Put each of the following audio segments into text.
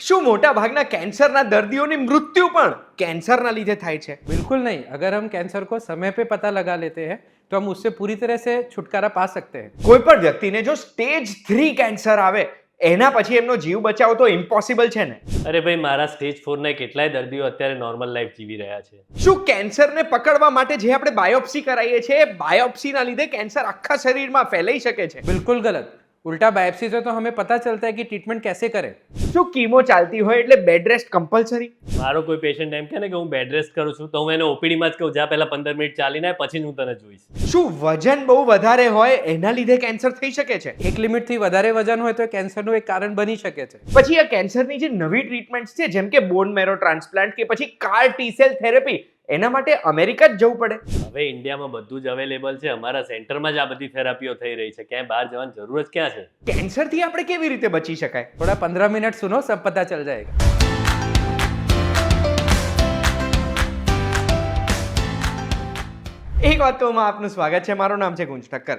શું મોટા ભાગના કેન્સરના દર્દીઓની મૃત્યુ પણ कैंसर ना લીધે થાય છે? बिल्कुल नहीं। अगर हम कैंसर को समय पे पता लगा लेते हैं तो हम उससे पूरी तरह से छुटकारा पा सकते हैं। કોઈ પણ વ્યક્તિને જો સ્ટેજ 3 કેન્સર આવે એના પછી એમનો જીવ બચાવવો તો ઇમ્પોસિબલ છે ને? અરે ભાઈ, મારા સ્ટેજ 4 ના કેટલાય દર્દીઓ અત્યારે નોર્મલ લાઈફ જીવી રહ્યા છે. શું કેન્સરને પકડવા માટે જે આપણે બાયોપ્સી કરાવીએ છીએ બાયોપ્સીના લીધે કેન્સર આખા શરીરમાં ફેલાઈ શકે છે? बिल्कुल गलत। उल्टा बायोप्सी से तो हमें पता चलता है कि ट्रीटमेंट कैसे करें। શું કીમો ચાલતી હોય એટલે બેડ રેસ્ટ કમ્પલસરી? મારો કોઈ પેશન્ટ એમ કહે ને કે હું બેડ રેસ્ટ કરું છું તો હું એને ઓપીડીમાં જ કહું, જા પહેલા 15 મિનિટ ચાલીને આય, પછી જ હું તને જોઈશ. શું વજન બહુ વધારે હોય એના લીધે કેન્સર થઈ શકે છે? એક લિમિટથી વધારે વજન હોય તો કેન્સરનું એક કારણ બની શકે છે। પછી આ કેન્સરની જે નવી ટ્રીટમેન્ટ્સ છે જેમ કે બોન મેરો ટ્રાન્સપ્લાન્ટ કે પછી કાર ટી સેલ થેરેપી એના માટે અમેરિકા જ જવું પડે? હવે ઇન્ડિયામાં બધું જ અવેલેબલ છે. અમારા સેન્ટરમાં જ આ બધી થેરાપીઓ થઈ રહી છે. ક્યાંય બહાર જવાની જરૂર જ ક્યાં છે? કેન્સરથી આપણે કેવી રીતે બચી શકાય? थोड़ा 15 मिनट सुनो, सब पता चल जाएगा। એક વાત તોમાં આપનું સ્વાગત છે। મારું નામ છે ગુંજ ઠક્કર।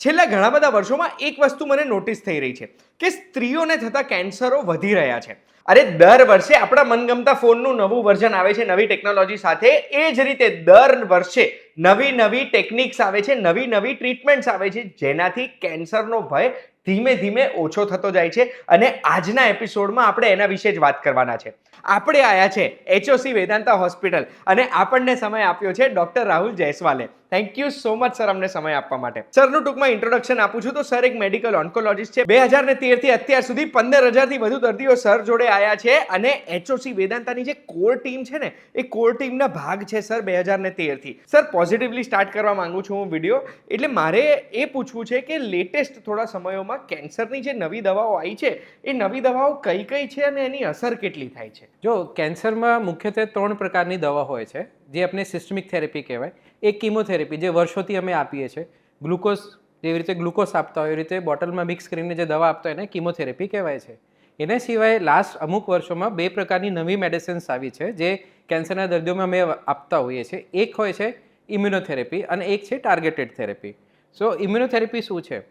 છેલ્લા ઘણા બધા વર્ષોમાં એક વસ્તુ મને નોટિસ થઈ રહી છે કે સ્ત્રીઓને થતા કેન્સરો વધી રહ્યા છે। અરે દર વર્ષે આપણા મનગમતા ફોનનું નવું વર્ઝન આવે છે નવી ટેકનોલોજી સાથે, એ જ રીતે દર વર્ષે નવી નવી ટેકનિક્સ આવે છે, નવી નવી ટ્રીટમેન્ટ્સ આવે છે જેનાથી કેન્સરનો ભય ધીમે ધીમે ઓછો થતો જાય છે। અને આજના એપિસોડમાં આપણે એના વિશે જ વાત કરવાના છે। આપણે આયા છે HOC વેદાંતા હોસ્પિટલ અને આપણને સમય આપ્યો છે ડોક્ટર રાહુલ જયસ્વાલે। Thank you so much sir અમને સમય આપવા માટે। સરનું ટૂંકમાં ઇન્ટ્રોડક્શન આપું છું તો સર એક મેડિકલ ઓન્કોલોજીસ્ટ છે। 2013 થી અત્યાર સુધી 15,000 થી વધુ દર્દીઓ સર જોડે આયા છે અને HOC વેદાંતાની જે કોર ટીમ છે ને એ કોર ટીમના ભાગ છે સર 2013 થી। સર પોઝિટિવલી સ્ટાર્ટ કરવા માંગુ છું હું વિડીયો, એટલે મારે એ પૂછવું છે કે લેટેસ્ટ થોડા સમયોમાં કેન્સરની જે નવી દવાઓ આવી છે એ નવી દવાઓ કઈ કઈ છે અને એની અસર કેટલી થાય છે? જો કેન્સરમાં મુખ્યત્વે 3 પ્રકારની દવા હોય છે જે આપણે સિસ્ટમિક થેરેપી કહેવાય। એક કીમોથેરેપી જે વર્ષોથી અમે આપીએ છીએ, ગ્લુકોઝ જેવી રીતે ગ્લુકોઝ આપતા હોય એ રીતે બોટલમાં મિક્સ કરીને જે દવા આપતા હોય એને કીમોથેરેપી કહેવાય છે। એના સિવાય લાસ્ટ અમુક વર્ષોમાં 2 પ્રકારની નવી મેડિસિન્સ આવી છે જે કેન્સરના દર્દીઓમાં અમે આપતા હોઈએ છીએ। એક હોય છે ઇમ્યુનોથેરેપી અને એક છે ટાર્ગેટેડ થેરેપી। સો ઇમ્યુનોથેરેપી શું છે?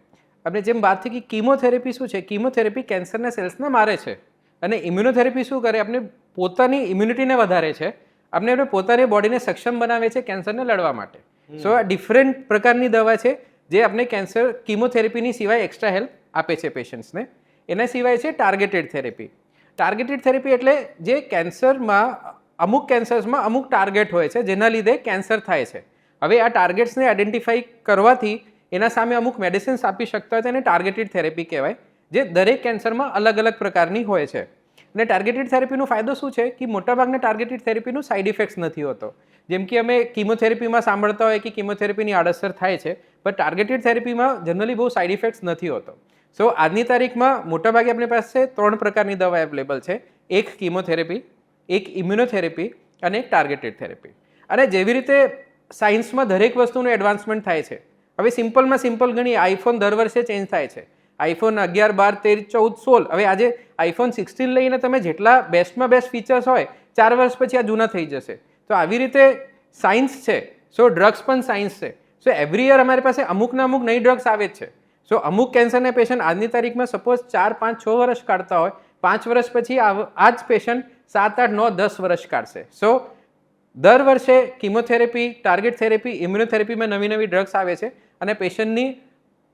આપણે જેમ વાત થઈ કે કીમોથેરેપી શું છે, કીમોથેરેપી કેન્સરના સેલ્સને મારે છે અને ઇમ્યુનોથેરેપી શું કરે, આપણે પોતાની ઇમ્યુનિટીને વધારે છે, આપણે પોતાની બોડીને સક્ષમ બનાવે છે કેન્સરને લડવા માટે। સો આ ડિફરન્ટ પ્રકારની દવા છે જે આપણે કેન્સર કીમોથેરેપીની સિવાય એક્સ્ટ્રા હેલ્પ આપે છે પેશન્ટ્સને। એના સિવાય છે ટાર્ગેટેડ થેરેપી। ટાર્ગેટેડ થેરેપી એટલે જે કેન્સરમાં અમુક કેન્સર્સમાં અમુક ટાર્ગેટ હોય છે જેના લીધે કેન્સર થાય છે। હવે આ ટાર્ગેટ્સને આઈડેન્ટિફાઈ કરવાથી એના સામે અમુક મેડિસિન્સ આપી શકતા હોય તેને ટાર્ગેટેડ થેરેપી કહેવાય, જે દરેક કેન્સરમાં અલગ અલગ પ્રકારની હોય છે। અને ટાર્ગેટેડ થેરેપીનો ફાયદો શું છે કે મોટાભાગના ટાર્ગેટેડ થેરેપીનું સાઇડ ઇફેક્ટ્સ નથી હોતો। જેમ કે અમે કીમોથેરેપીમાં સાંભળતા હોય કે કીમોથેરેપીની આડઅસર થાય છે, પણ ટાર્ગેટેડ થેરેપીમાં જનરલી બહુ સાઇડ ઇફેક્ટ્સ નથી હોતો। સો આજની તારીખમાં મોટાભાગે આપણી પાસે 3 પ્રકારની દવા અવેલેબલ છે। એક કીમોથેરેપી, એક ઇમ્યુનોથેરેપી અને એક ટાર્ગેટેડ થેરેપી। અને જેવી રીતે સાયન્સમાં દરેક વસ્તુનું એડવાન્સમેન્ટ થાય છે, હવે સિમ્પલમાં સિમ્પલ ગણી, આઈફોન દર વર્ષે ચેન્જ થાય છે। આઈફોન 11, 12, 13, 14, 16, હવે આજે આઈફોન 16 લઈને તમે જેટલા બેસ્ટમાં બેસ્ટ ફીચર્સ હોય 4 વર્ષ પછી આ જૂના થઈ જશે। તો આવી રીતે સાયન્સ છે। સો ડ્રગ્સ પણ સાયન્સ છે। સો એવરી યર અમારી પાસે અમુકના અમુક નઈ ડ્રગ્સ આવે જ છે। સો અમુક કેન્સરના પેશન્ટ આજની તારીખમાં સપોઝ 4, 5, 6 વર્ષ કાઢતા હોય, 5 વર્ષ પછી આ જ પેશન્ટ 7, 8, 9, 10 વર્ષ કાઢશે। સો દર વર્ષે કીમોથેરેપી, ટાર્ગેટ થેરેપી, ઇમ્યુનોથેરેપીમાં નવી નવી ડ્રગ્સ આવે છે અને પેશન્ટની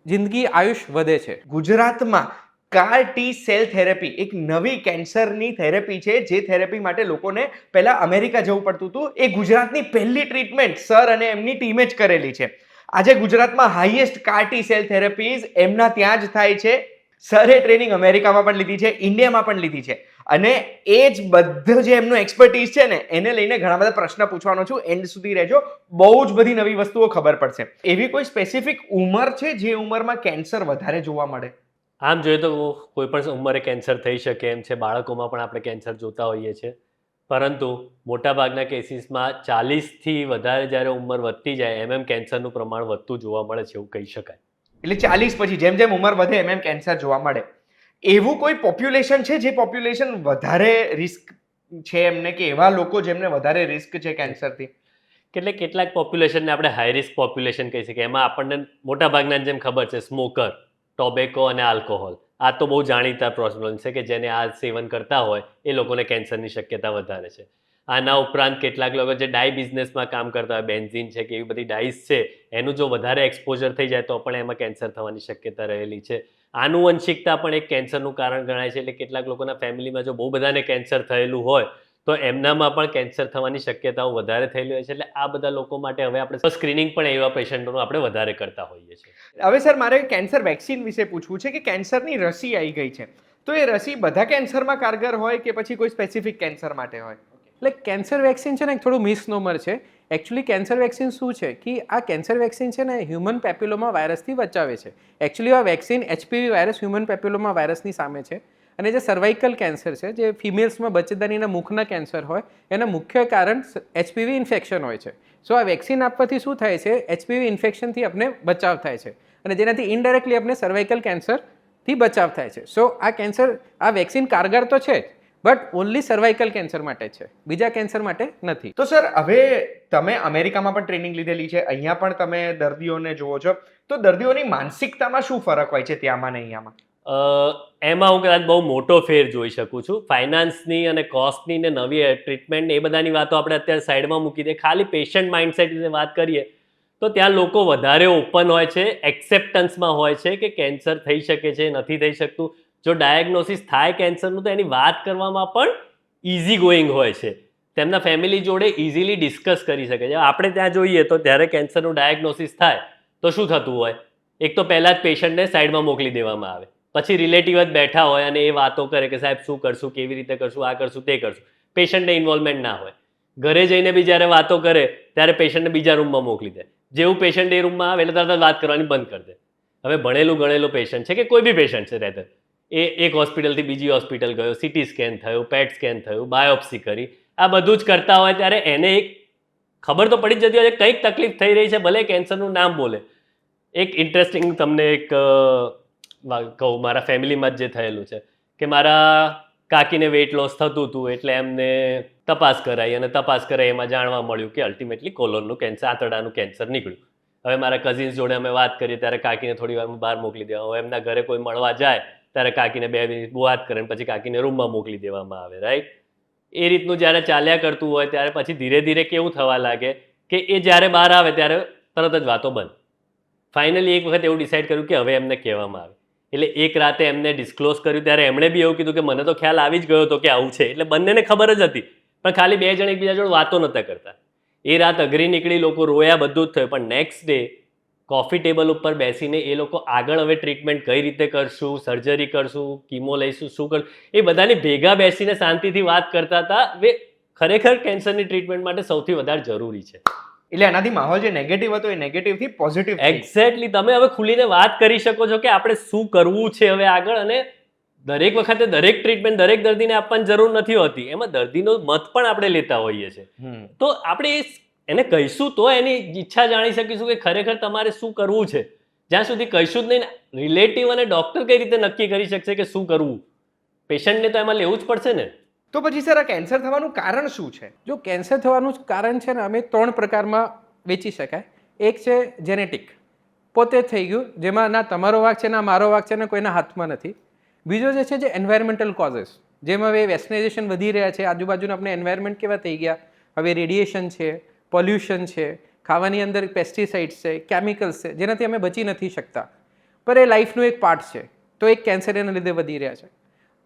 જિંદગી આયુષ વધે છે। ગુજરાતમાં કાર ટી સેલ થેરેપી એક નવી કેન્સરની થેરેપી છે જે થેરેપી માટે લોકોને પહેલા અમેરિકા જવું પડતું હતું। એ ગુજરાતની પહેલી ટ્રીટમેન્ટ સર અને એમની ટીમે જ કરેલી છે। આજે ગુજરાતમાં હાઈએસ્ટ કાર ટી સેલ થેરેપીઝ એમના ત્યાં જ થાય છે। સરે ટ્રેનિંગ અમેરિકામાં પણ લીધી છે, ઇન્ડિયામાં પણ લીધી છે અને એ જ બધું જે એમનું એક્સપર્ટીઝ છે ને એને લઈને ઘણા બધા પ્રશ્ન પૂછવાનો છું। એન્ડ સુધી રહેજો, બહુ જ બધી નવી વસ્તુઓ ખબર પડશે। એવી કોઈ સ્પેસિફિક ઉંમર છે જે ઉંમરમાં કેન્સર વધારે જોવા મળે? આમ જોઈએ તો કોઈ પણ ઉંમરે કેન્સર થઈ શકે એમ છે। બાળકોમાં પણ આપણે કેન્સર જોતા હોઈએ છીએ, પરંતુ મોટાભાગના કેસીસમાં 40થી વધારે જ્યારે ઉંમર વધતી જાય એમ કેન્સરનું પ્રમાણ વધતું જોવા મળે છે એવું કહી શકાય। એટલે 40 પછી જેમ જેમ ઉંમર વધે એમ કેન્સર જોવા મળે। એવું કોઈ પોપ્યુલેશન છે જે પોપ્યુલેશન વધારે રિસ્ક છે એમને, કે એવા લોકો જેમને વધારે રિસ્ક છે કેન્સરથી? કેટલાક પોપ્યુલેશનને આપણે હાઈ રિસ્ક પોપ્યુલેશન કહી શકીએ। એમાં આપણને મોટાભાગના જેમ ખબર છે સ્મોકર, ટોબેકો અને આલ્કોહોલ, આ તો બહુ જાણીતા પ્રોબ્લેમ છે કે જેને આ સેવન કરતા હોય એ લોકોને કેન્સરની શક્યતા વધારે છે. આના ઉપરાંત કેટલાક લોકો જે ડાય બિઝનેસમાં કામ કરતા હોય, બેન્ઝીન છે કે એવી બધી ડાઈસ છે, એનું જો વધારે એક્સપોઝર થઈ જાય તો પણ એમાં કેન્સર થવાની શક્યતા રહેલી છે. આનુવંશિકતા પણ એક કેન્સરનું કારણ ગણાય છે. એટલે કેટલાક લોકોના ફેમિલીમાં જો બહુ બધાને કેન્સર થયેલું હોય તો એમનામાં પણ કેન્સર થવાની શક્યતાઓ વધારે થયેલી હોય છે. એટલે આ બધા લોકો માટે હવે આપણે સ્ક્રીનિંગ પણ એવા પેશન્ટોનું આપણે વધારે કરતા હોઈએ છીએ. હવે સર મારે કેન્સર વેક્સિન વિશે પૂછવું છે કે કેન્સરની રસી આવી ગઈ છે, તો એ રસી બધા કેન્સરમાં કારગર હોય કે પછી કોઈ સ્પેસિફિક કેન્સર માટે હોય? એટલે કેન્સર વેક્સિન છે ને એક થોડું મિસનોમર છે. એકચ્યુઅલી કેન્સર વેક્સિન શું છે કે આ કેન્સર વેક્સિન છે ને હ્યુમન પેપિલોમા વાયરસથી બચાવે છે. એકચ્યુઅલી આ vaccine HPV virus human papilloma વાયરસની સામે છે. અને જે સર્વાઇકલ કેન્સર છે, જે ફિમેલ્સમાં બચ્ચેદાનીના મુખના કેન્સર હોય, એના મુખ્ય કારણ HPV ઇન્ફેક્શન હોય છે. સો આ વેક્સિન આપવાથી શું થાય છે, HPV ઇન્ફેક્શનથી આપણે બચાવ થાય છે અને જેનાથી ઇનડાયરેક્ટલી આપણે સર્વાઇકલ કેન્સરથી બચાવ થાય છે. સો આ વેક્સિન કારગર તો છે જ, બટ ઓનલી સર્વાઇકલ કેન્સર માટે છે, બીજા કેન્સર માટે નથી. તો સર હવે તમે અમેરિકામાં પણ ટ્રેનિંગ લીધેલી છે, અહીંયા પણ તમે દર્દીઓને જુઓ છો, તો દર્દીઓની માનસિકતામાં શું ફરક હોય છે ત્યાંમાં ને અહીંયામાં? એમાં હું કદાચ બહુ મોટો ફેર જોઈ શકું છું. ફાઇનાન્સની અને કોસ્ટની ને નવી ટ્રીટમેન્ટ એ બધાની વાતો આપણે અત્યારે સાઈડમાં મૂકી દઈએ. ખાલી પેશન્ટ માઇન્ડસેટ વિશે વાત કરીએ તો ત્યાં લોકો વધારે ઓપન હોય છે, એક્સેપ્ટન્સમાં હોય છે કે કેન્સર થઈ શકે છે, નથી થઈ શકતું. જો ડાયગ્નોસિસ થાય કેન્સરનું તો એની વાત કરવામાં પણ ઇઝી ગોઈંગ હોય છે. તેમના ફેમિલી જોડે ઇઝીલી ડિસ્કસ કરી શકે છે. આપણે ત્યાં જોઈએ તો ત્યારે કેન્સરનું ડાયગ્નોસિસ થાય તો શું થતું હોય, એક તો પહેલાં જ પેશન્ટને સાઈડમાં મોકલી દેવામાં આવે, પછી રિલેટિવ જ બેઠા હોય અને એ વાતો કરે કે સાહેબ શું કરશું, કેવી રીતે કરશું, આ કરશું, તે કરશું. પેશન્ટને ઇન્વોલ્વમેન્ટ ના હોય. ઘરે જઈને બી જ્યારે વાતો કરે ત્યારે પેશન્ટને બીજા રૂમમાં મોકલી દે. જેવું પેશન્ટ એ રૂમમાં આવે એટલે તરત જ વાત કરવાની બંધ કરી દે. હવે ભણેલું ગણેલું પેશન્ટ છે કે કોઈ બી પેશન્ટ છે રેધર, એ એક હોસ્પિટલથી બીજી હોસ્પિટલ ગયો, CT સ્કેન થયું, પેટ સ્કેન થયું, બાયોપ્સી કરી, આ બધું જ કરતા હોય ત્યારે એને એક ખબર તો પડી જ જતી હોય કંઈક તકલીફ થઈ રહી છે, ભલે કેન્સરનું નામ બોલે. એક ઇન્ટરેસ્ટિંગ તમને એક કહું, મારા ફેમિલીમાં જ જે થયેલું છે કે મારા કાકીને વેઇટ લોસ થતું હતું એટલે એમને તપાસ કરાવી અને તપાસ કરાવી એમાં જાણવા મળ્યું કે અલ્ટિમેટલી કોલોનનું કેન્સર, આંતરડાનું કેન્સર નીકળ્યું. હવે મારા કઝિન્સ જોડે અમે વાત કરીએ ત્યારે કાકીને થોડી વારમાં બહાર મોકલી દેવા. હવે એમના ઘરે કોઈ મળવા જાય ત્યારે કાકીને 2 મિનિટ વાત કરે પછી કાકીને રૂમમાં મોકલી દેવામાં આવે, રાઈટ? એ રીતનું જ્યારે ચાલ્યા કરતું હોય ત્યારે પછી ધીરે ધીરે કેવું થવા લાગે કે એ જ્યારે બહાર આવે ત્યારે તરત જ વાતો બંધ. ફાઇનલી એક વખત એવું ડિસાઇડ કર્યું કે હવે એમને કહેવામાં આવે. એટલે એક રાતે એમને ડિસ્ક્લોઝ કર્યું ત્યારે એમણે બી એવું કીધું કે મને તો ખ્યાલ આવી જ ગયો હતો કે આવું છે. એટલે બંનેને ખબર જ હતી, પણ ખાલી 2 જણ એકબીજા જોડે વાતો નહોતા કરતા. એ રાત અઘરી નીકળી, લોકો રોયા, બધું જ થયું. પણ નેક્સ્ટ ડે કોફી ટેબલ ઉપર બેસીને એ લોકો આગળ હવે ટ્રીટમેન્ટ કઈ રીતે કરશું, સર્જરી કરશું, કીમો લઈશું, શું કરશું, એ બધાની ભેગા બેસીને શાંતિથી વાત કરતા હતા. હવે ખરેખર કેન્સરની ટ્રીટમેન્ટ માટે સૌથી વધારે જરૂરી છે. એટલે એનાથી માહોલ જે નેગેટિવ હતો એ નેગેટિવથી પોઝિટિવ. એક્ઝેક્ટલી. તમે હવે ખુલીને વાત કરી શકો છો કે આપણે શું કરવું છે હવે આગળ. અને દરેક વખતે દરેક ટ્રીટમેન્ટ દરેક દર્દીને આપવાની જરૂર નથી હોતી, એમાં દર્દીનો મત પણ આપણે લેતા હોઈએ છીએ. તો આપણે એને કહીશું તો એની ઈચ્છા જાણી શકીશું કે ખરેખર તમારે શું કરવું છે. જ્યાં સુધી કહીશું જ નહીં, રિલેટિવ અને ડૉક્ટર કઈ રીતે નક્કી કરી શકશે કે શું કરવું? પેશન્ટને તો એમાં લેવું જ પડશે ને. તો પછી સર આ કેન્સર થવાનું કારણ શું છે? જો કેન્સર થવાનું કારણ છે ને અમે 3 પ્રકારમાં વેચી શકાય. એક છે જેનેટિક, પોતે થઈ ગયું, જેમાં ના તમારો વાંક છે, ના મારો વાંક છે, ને કોઈના હાથમાં નથી. બીજો જે છે જે એન્વાયરમેન્ટલ કોઝિસ, જેમાં હવે વેસ્ટર્નાઇઝેશન વધી રહ્યા છે, આજુબાજુના આપણે એન્વાયરમેન્ટ કેવા થઈ ગયા, હવે રેડિયેશન છે, પોલ્યુશન છે, ખાવાની અંદર પેસ્ટિસાઇડ્સ છે, કેમિકલ્સ છે, જેનાથી અમે બચી નથી શકતા, પણ એ લાઈફનું એક પાર્ટ છે. તો એક કેન્સર એના લીધે વધી રહ્યા છે.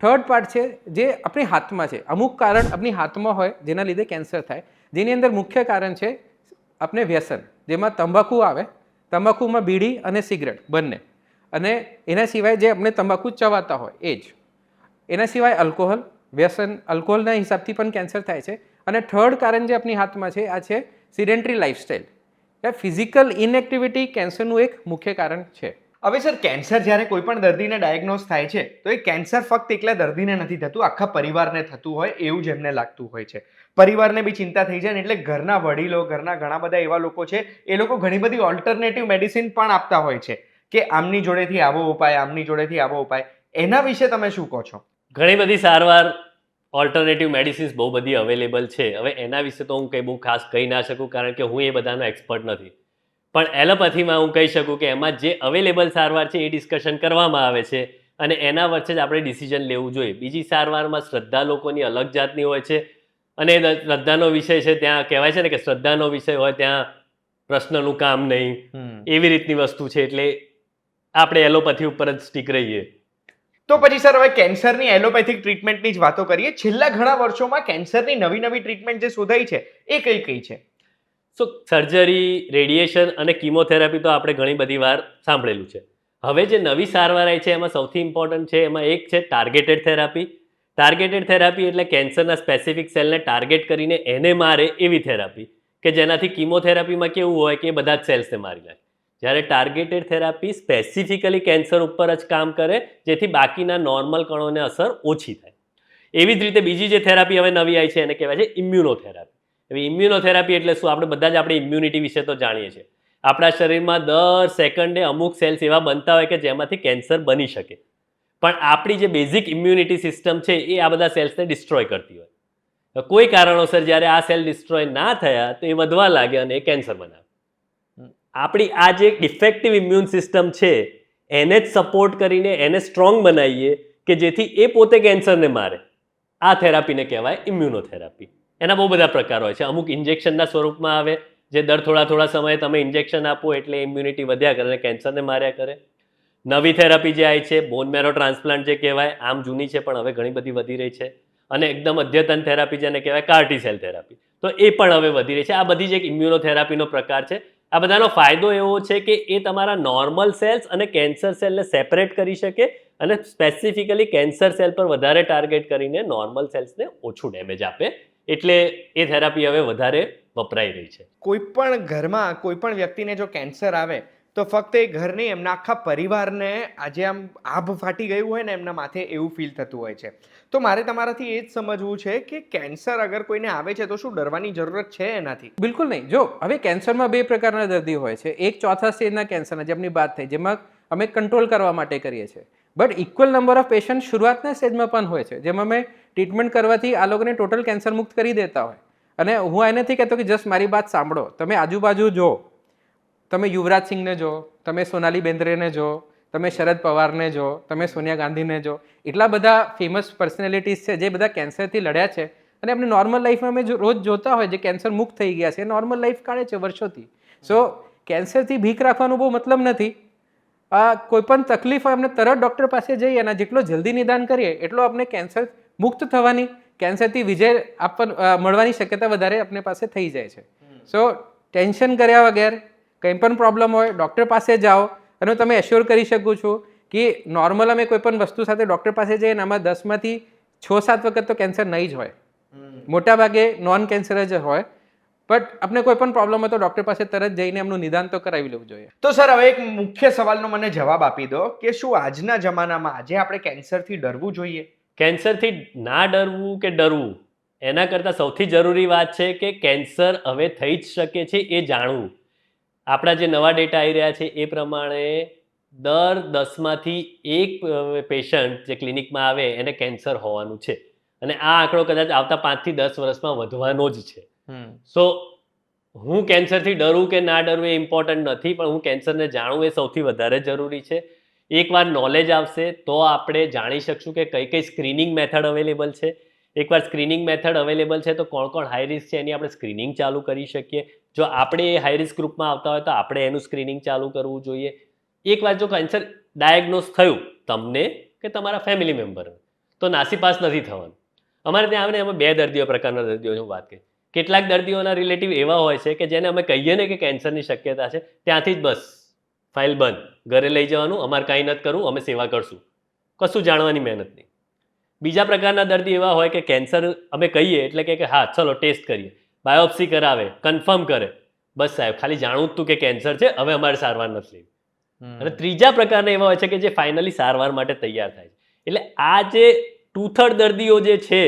થર્ડ પાર્ટ છે જે આપણી હાથમાં છે, અમુક કારણ આપણી હાથમાં હોય જેના લીધે કેન્સર થાય, જેની અંદર મુખ્ય કારણ છે આપણે વ્યસન, જેમાં તંબાકુ આવે, તંબાકુમાં બીડી અને સિગરેટ બંને, અને એના સિવાય જે આપણે તંબાકુ ચવાતા હોય એ જ. એના સિવાય આલ્કોહોલ, વ્યસન, આલ્કોહોલના હિસાબથી પણ કેન્સર થાય છે. અને થર્ડ કારણ જે આપણી હાથમાં છે આ છે સિડેન્ટરી લાઇફસ્ટાઇલ. ફિઝિકલ ઇનએક્ટિવિટી કેન્સરનું એક મુખ્ય કારણ છે. હવે સર કેન્સર જ્યારે કોઈ પણ દર્દીને ડાયગ્નોઝ થાય છે તો એ કેન્સર ફક્ત એકલા દર્દીને નથી થતું, આખા પરિવારને થતું હોય એવું જ એમને લાગતું હોય છે. પરિવારને બી ચિંતા થઈ જાય ને એટલે ઘરના વડીલો, ઘરના ઘણા બધા એવા લોકો છે એ લોકો ઘણી બધી ઓલ્ટરનેટિવ મેડિસિન પણ આપતા હોય છે કે આમની જોડેથી આવો ઉપાય, આમની જોડેથી આવો ઉપાય. એના વિશે તમે શું કહો છો? ઘણી બધી સારવાર ઓલ્ટરનેટિવ મેડિસિન્સ બહુ બધી અવેલેબલ છે. હવે એના વિશે તો હું કંઈ બહુ ખાસ કહી ના શકું કારણ કે હું એ બધાનો એક્સપર્ટ નથી. પણ એલોપેથીમાં હું કહી શકું કે એમાં જે અવેલેબલ સારવાર છે એ ડિસ્કશન કરવામાં આવે છે. અને એના વચ્ચે જ આપણે ડિસિઝન લેવું જોઈએ. બીજી સારવારમાં શ્રદ્ધા લોકોની અલગ જાતની હોય છે અને એ શ્રદ્ધાનો વિષય છે ત્યાં કહેવાય છે ને કે શ્રદ્ધાનો વિષય હોય ત્યાં પ્રશ્નનું કામ નહીં, એવી રીતની વસ્તુ છે. એટલે આપણે એલોપેથી ઉપર જ સ્ટીક રહીએ. તો પછી સર હવે કેન્સરની એલોપેથિક ટ્રીટમેન્ટની જ વાતો કરીએ. છેલ્લા ઘણા વર્ષોમાં કેન્સરની નવી નવી ટ્રીટમેન્ટ જે શોધાઈ છે એ કઈ કઈ છે? સો સર્જરી, રેડિયેશન અને કિમોથેરાપી તો આપણે ઘણી બધી વાર સાંભળેલું છે. હવે જે નવી સારવાર આવી છે એમાં સૌથી ઇમ્પોર્ટન્ટ છે, એમાં એક છે ટાર્ગેટેડ થેરાપી. ટાર્ગેટેડ થેરાપી એટલે કેન્સરના સ્પેસિફિક સેલને ટાર્ગેટ કરીને એને મારે એવી થેરાપી કે જેનાથી કિમોથેરાપીમાં કેવું હોય કે એ બધા જ સેલ્સને મારી નાખે. જ્યારે ટાર્ગેટેડ થેરાપી સ્પેસિફિકલી કેન્સર ઉપર જ કામ કરે જેથી બાકીના નોર્મલ કણોને અસર ઓછી થાય. એવી જ રીતે બીજી જે થેરાપી હવે નવી આવી છે એને કહેવાય છે ઇમ્યુનોથેરાપી. હવે ઇમ્યુનોથેરાપી એટલે શું? આપણે બધા જ આપણી ઇમ્યુનિટી વિશે તો જાણીએ છીએ. આપણા શરીરમાં દર સેકન્ડે અમુક સેલ્સ એવા બનતા હોય કે જેમાંથી કેન્સર બની શકે, પણ આપણી જે બેઝિક ઇમ્યુનિટી સિસ્ટમ છે એ આ બધા સેલ્સને ડિસ્ટ્રોય કરતી હોય. કોઈ કારણોસર જ્યારે આ સેલ ડિસ્ટ્રોય ના થયા તો એ વધવા લાગે અને એ કેન્સર બનાવે. આપણી આ જે ઇફેક્ટિવ ઇમ્યુન સિસ્ટમ છે એને જ સપોર્ટ કરીને એને સ્ટ્રોંગ બનાવીએ કે જેથી એ પોતે કેન્સરને મારે. આ થેરાપીને કહેવાય ઇમ્યુનોથેરાપી. એના બહુ બધા પ્રકાર હોય છે. અમુક ઇન્જેક્શનના સ્વરૂપમાં આવે જે દર થોડા સમયે તમે ઇન્જેક્શન આપો એટલે ઇમ્યુનિટી વધ્યા કરે અને કેન્સરને માર્યા કરે. નવી થેરાપી જે આવી છે બોન મેરો ટ્રાન્સપ્લાન્ટ જે કહેવાય, આમ જૂની છે પણ હવે ઘણી બધી વધી રહી છે. અને એકદમ અદ્યતન થેરાપી જેને કહેવાય કાર્ટી સેલ થેરાપી, તો એ પણ હવે વધી રહી છે. આ બધી જ એક ઇમ્યુનોથેરાપીનો પ્રકાર છે. આ બધાનો ફાયદો એવો છે કે એ તમારા નોર્મલ સેલ્સ અને કેન્સર સેલને સેપરેટ કરી શકે અને સ્પેસિફિકલી કેન્સર સેલ પર વધારે ટાર્ગેટ કરીને નોર્મલ સેલ્સને ઓછું ડેમેજ આપે. એટલે એ થેરાપી હવે વધારે વપરાઈ રહી છે. કોઈ પણ ઘરમાં કોઈ પણ વ્યક્તિને જો કેન્સર આવે તો ફક્ત એ ઘર નહીં, એમના આખા પરિવારને આજે આમ આભ ફાટી ગયું હોય ને એમના માથે એવું ફીલ થતું હોય છે. તો મારે તમારાથી એ જ સમજવું છે કે કેન્સર અગર કોઈને આવે છે તો શું ડરવાની જરૂરત છે એનાથી? બિલકુલ નહીં. જો હવે કેન્સરમાં બે પ્રકારના દર્દી હોય છે. એક ચોથા સ્ટેજના કેન્સરના જેમની વાત થઈ, જેમાં અમે કંટ્રોલ કરવા માટે કરીએ છીએ. But equal number of patient શરૂઆતના સ્ટેજમાં પણ હોય છે જેમાં અમે ટ્રીટમેન્ટ કરવાથી આ લોકોને ટોટલ કેન્સર મુક્ત કરી દેતા હોય. અને હું આ નથી કહેતો કે જસ્ટ મારી વાત સાંભળો, તમે આજુબાજુ જો, તમે યુવરાજ સિંહને જો, તમે સોનાલી બેન્દ્રેને જો, તમે શરદ પવારને જો, તમે સોનિયા ગાંધીને જો, એટલા બધા ફેમસ પર્સનાલિટીઝ છે જે બધા કેન્સરથી લડ્યા છે અને આપણે નોર્મલ લાઈફમાં અમે રોજ જોતા હોય જે કેન્સર મુક્ત થઈ ગયા છે, નોર્મલ લાઈફ કાઢે છે વર્ષોથી. સો કેન્સરથી ભીખ રાખવાનો બહુ મતલબ નથી. કોઈ પણ તકલીફ હોય અમને તરત ડૉક્ટર પાસે જઈએ અને જેટલો જલ્દી નિદાન કરીએ એટલો આપણે કેન્સર મુક્ત થવાની, કેન્સરથી વિજય મળવાની શક્યતા વધારે આપણી પાસે થઈ જાય છે. સો ટેન્શન કર્યા વગર કંઈ પણ પ્રોબ્લેમ હોય ડૉક્ટર પાસે જાઓ અને તમે એશ્યોર કરી શકું છું કે નોર્મલ અમે કોઈ પણ વસ્તુ સાથે ડૉક્ટર પાસે જઈએ ને આમાં 10માંથી 6-7 વખત તો કેન્સર નહીં જ હોય, મોટાભાગે નોન કેન્સર જ હોય. બટ આપણે કોઈ પણ પ્રોબ્લેમ હોય તો ડૉક્ટર પાસે તરત જઈને એમનું નિદાન તો કરાવી લેવું જોઈએ. તો સર હવે એક મુખ્ય સવાલનો મને જવાબ આપી દો કે શું આજના જમાનામાં આજે આપણે કેન્સરથી ડરવું જોઈએ? કેન્સરથી ના ડરવું કે ડરવું એના કરતાં સૌથી જરૂરી વાત છે કે કેન્સર હવે થઈ જ શકે છે એ જાણવું. આપણા જે નવા ડેટા આવી રહ્યા છે એ પ્રમાણે દર 10માંથી 1 પેશન્ટ જે ક્લિનિકમાં આવે એને કેન્સર હોવાનું છે અને આ આંકડો કદાચ આવતા 5 થી 10 વર્ષમાં વધવાનો જ છે. સો હું કેન્સરથી ડરું કે ના ડરવું એ ઇમ્પોર્ટન્ટ નથી, પણ હું કેન્સરને જાણવું એ સૌથી વધારે જરૂરી છે. એકવાર નોલેજ આવશે તો આપણે જાણી શકશું કે કઈ કઈ સ્ક્રીનિંગ મેથડ અવેલેબલ છે. એકવાર સ્ક્રીનિંગ મેથડ અવેલેબલ છે તો કોણ કોણ હાઈ રિસ્ક છે એની આપણે સ્ક્રીનિંગ ચાલુ કરી શકીએ. જો આપણે એ હાઈ રિસ્ક ગ્રુપમાં આવતા હોય તો આપણે એનું સ્ક્રીનિંગ ચાલુ કરવું જોઈએ. એકવાર જો કેન્સર ડાયગ્નોઝ થયું તમને કે તમારા ફેમિલી મેમ્બર તો નાસીપાસ નથી થવાનું. અમારે ત્યાં આવીને અમે 2 દર્દીઓ પ્રકારના દર્દીઓની વાત કરી. કેટલાક દર્દીઓના રિલેટિવ એવા હોય છે કે જેને અમે કહીએ ને કે કેન્સરની શક્યતા છે ત્યાંથી જ બસ ફાઇલ બંધ, ઘરે લઈ જવાનું, અમારે કાંઈ નથી કરવું, અમે સેવા કરશું, કશું જાણવાની મહેનત નહીં. બીજા પ્રકારના દર્દી એવા હોય કે કેન્સર અમે કહીએ એટલે કે હા ચલો ટેસ્ટ કરીએ, બાયોપ્સી કરાવે, કન્ફર્મ કરે, બસ સાહેબ ખાલી જાણવું જ તું કે કેન્સર છે, હવે અમારે સારવાર નથી લેવી. અને ત્રીજા પ્રકારના એવા હોય છે કે જે ફાઇનલી સારવાર માટે તૈયાર થાય છે. એટલે આ જે 2/3 દર્દીઓ જે છે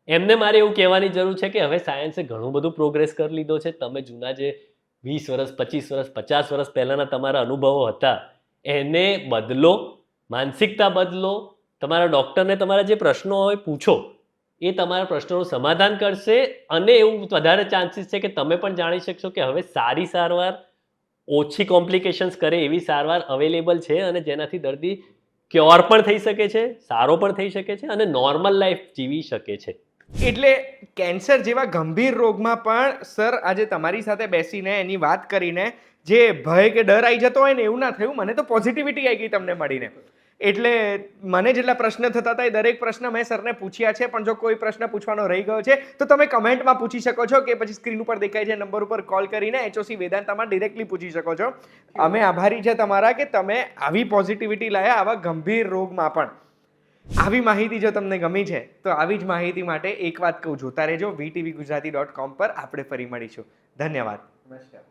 એમને મારે એવું કહેવાની જરૂર છે કે હવે સાયન્સે ઘણું બધું પ્રોગ્રેસ કરી લીધો છે. તમે જૂના જે 20 વર્ષ 25 વર્ષ 50 વર્ષ પહેલાંના તમારા અનુભવો હતા એને બદલો, માનસિકતા બદલો, તમારા ડૉક્ટરને તમારા જે પ્રશ્નો હોય પૂછો, એ તમારા પ્રશ્નોનું સમાધાન કરશે અને એવું વધારે ચાન્સીસ છે કે તમે પણ જાણી શકશો કે હવે સારી સારવાર, ઓછી કોમ્પ્લિકેશન્સ કરે એવી સારવાર અવેલેબલ છે અને જેનાથી દર્દી ક્યોર પણ થઈ શકે છે, સારો પણ થઈ શકે છે અને નોર્મલ લાઈફ જીવી શકે છે. એટલે કેન્સર જેવા ગંભીર રોગમાં પણ સર આજે તમારી સાથે બેસીને એની વાત કરીને જે ભય કે ડર આવી જતો હોય ને એવું ના થયું. મને તો પોઝિટિવિટી આવી ગઈ તમને મળીને. એટલે મને જેટલા પ્રશ્ન થતા હતા એ દરેક પ્રશ્ન મેં સરને પૂછ્યા છે, પણ જો કોઈ પ્રશ્ન પૂછવાનો રહી ગયો છે તો તમે કમેન્ટમાં પૂછી શકો છો કે પછી સ્ક્રીન ઉપર દેખાય છે નંબર ઉપર કોલ કરીને HOC વેદાંતામાં ડિરેક્ટલી પૂછી શકો છો. અમે આભારી છે તમારા કે તમે આવી પોઝિટિવિટી લાયા આવા ગંભીર રોગમાં પણ. આવી માહિતી જો તમને ગમી છે તો આવી જ માહિતી માટે એક વાત કહું, જોતા રહેજો VTVGujarati.com પર. આપણે ફરી મળીશું. ધન્યવાદ. નમસ્કાર.